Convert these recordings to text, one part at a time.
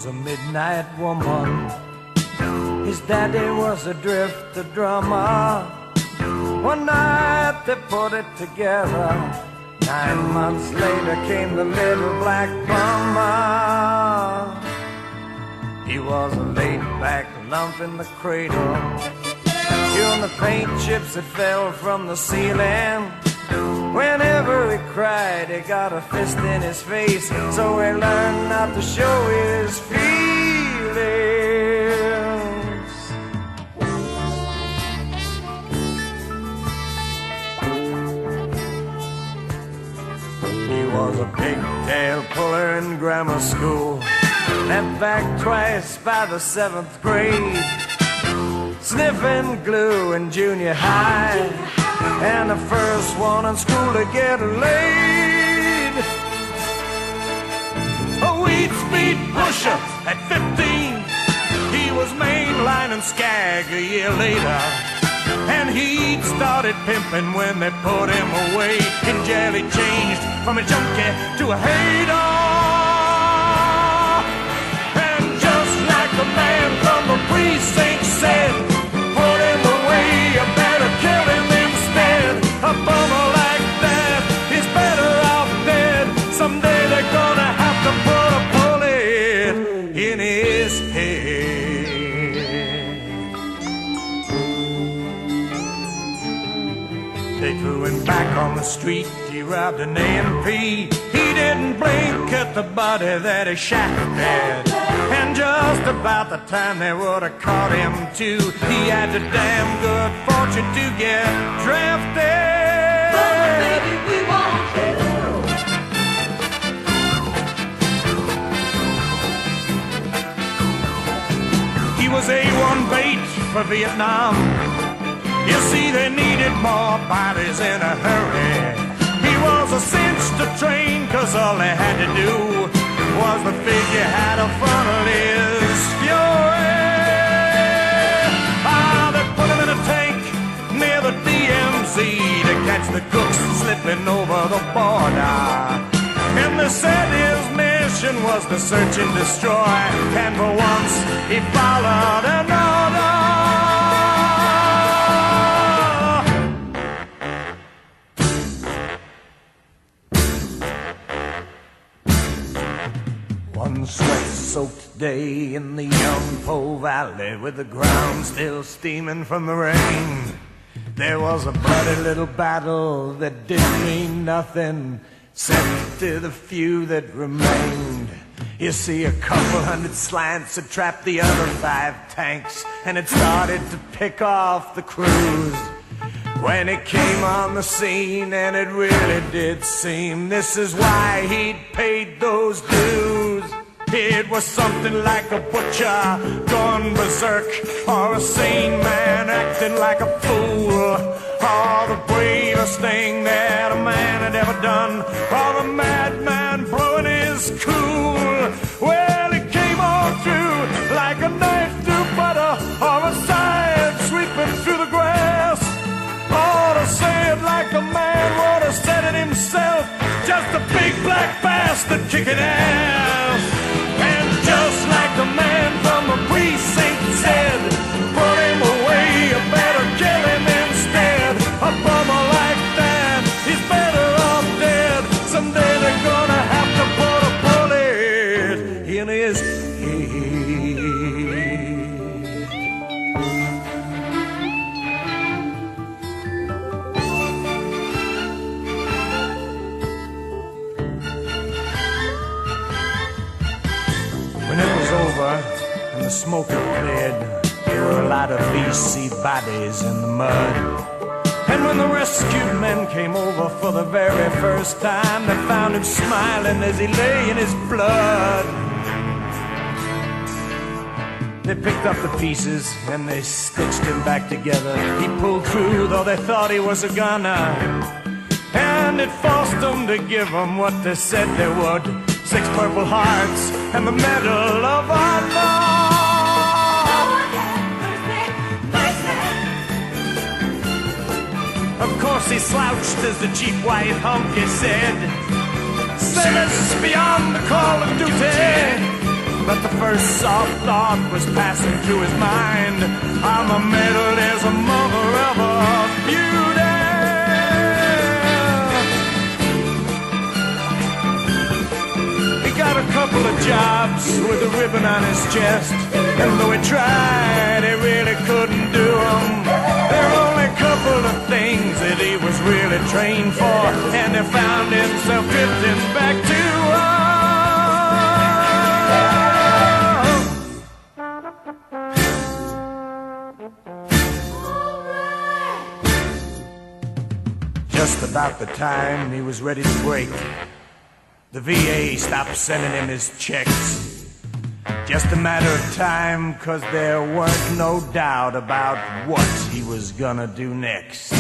was a midnight woman. His daddy was a drifter drummer. One night they put it together. 9 months later came the little black bummer. He was a laid-back lump in the cradle, chewing the paint chips that fell from the ceiling. Whenever he cried, he got a fist in his face, so he learned not to show his feelings. He was a pigtail puller in grammar school, left back twice by the 7th grade, sniffing glue in junior high, and the first one in school to get laid. A weed speed pusher at 15, he was mainlining skag a year later, and he'd started pimping when they put him away. In jail he changed from a junkie to a hater, and just like the man from the precinct said, put him away, you better kill him instead. A bummer like that is better off dead. Someday they're gonna have to put a bullet in his head. They threw him back on the street, he robbed an A&P. He didn't blink at the body that he shot dead, and just about the time they would have caught him too, he had the damn good fortune to get drafted. But baby, we want you. He was A1 bait for Vietnam. You see, they needed more bodies in a hurry. He was a cinch to train, 'cause all they had to do was the figure had a funnel his fury. They put him in a tank near the DMZ to catch the cooks slipping over the border. And they said his mission was to search and destroy, and for once he followed an order. One sweat-soaked day in the young Po Valley, with the ground still steaming from the rain, there was a bloody little battle that didn't mean nothing, except to the few that remained. You see, a couple hundred slants had trapped the other 5 tanks, and it started to pick off the crews. When it came on the scene, and it really did seem this is why he'd paid those dues. It was something like a butcher gone berserk, or a sane man acting like a fool, or the bravest thing that a man had ever done, or a madman blowing his cool. Well, it came on through like a knife through butter, or a scythe sweeping through the grass. Or to say it like the man would have said it himself, just a big black bastard kicking ass. And just like the man from the precinct said, put him away, you better kill him instead. A bummer like that, he's better off dead. Someday they're gonna have to put a bullet in his head. When it was over and the smoke had cleared, there were a lot of VC bodies in the mud. And when the rescued men came over for the very first time, they found him smiling as he lay in his blood. They picked up the pieces and they stitched him back together. He pulled through, though they thought he was a gunner, and it forced them to give him what they said they would: 6 Purple Hearts and the Medal of Honor. Of course he slouched as the cheap white hunky said, "Service beyond the call of duty. But the first soft thought was passing through his mind. I'm a medal is a mother of all beauty. He got a couple of jobs with a ribbon on his chest, and though he tried, he really couldn't do them. There were only a couple of things that he was really trained for, and he found himself drifting back to Just about the time he was ready to break, the VA stopped sending him his checks. Just a matter of time, 'cause there weren't no doubt about what he was gonna do next.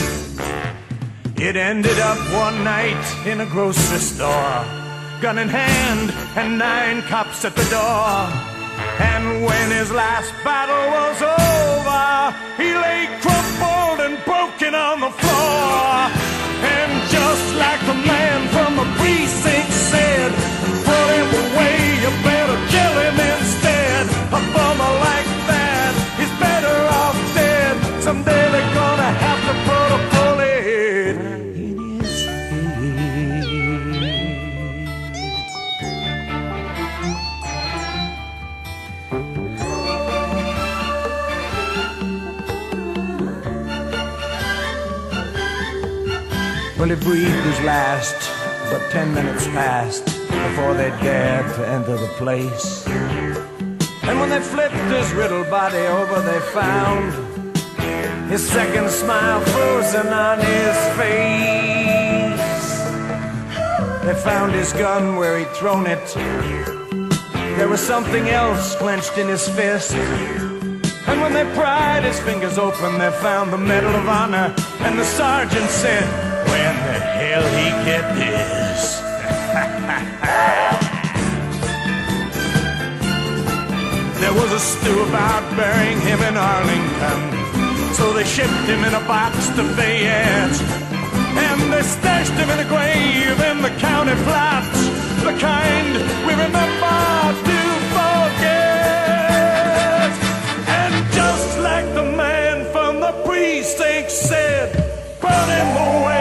It ended up one night in a grocery store, gun in hand and 9 cops at the door. And when his last battle was over, he lay crumpled and broken on the floor. And just like the man from the precinct said, put him away, you better kill him instead. A bummer like that is better off dead. Someday they're gonna have to put a bullet in his head. Well, he breathed his last, but 10 minutes passed before they dared to enter the place. And when they flipped his riddled body over, they found his second smile frozen on his face. They found his gun where he'd thrown it. There was something else clenched in his fist. And when they pried his fingers open, they found the Medal of Honor. And the sergeant said, when the hell he get this? There was a stew about burying him in Arlington, so they shipped him in a box to Fayette. And they stashed him in a grave in the county plots, the kind we remember to forget. And just like the man from the precinct said, put him away.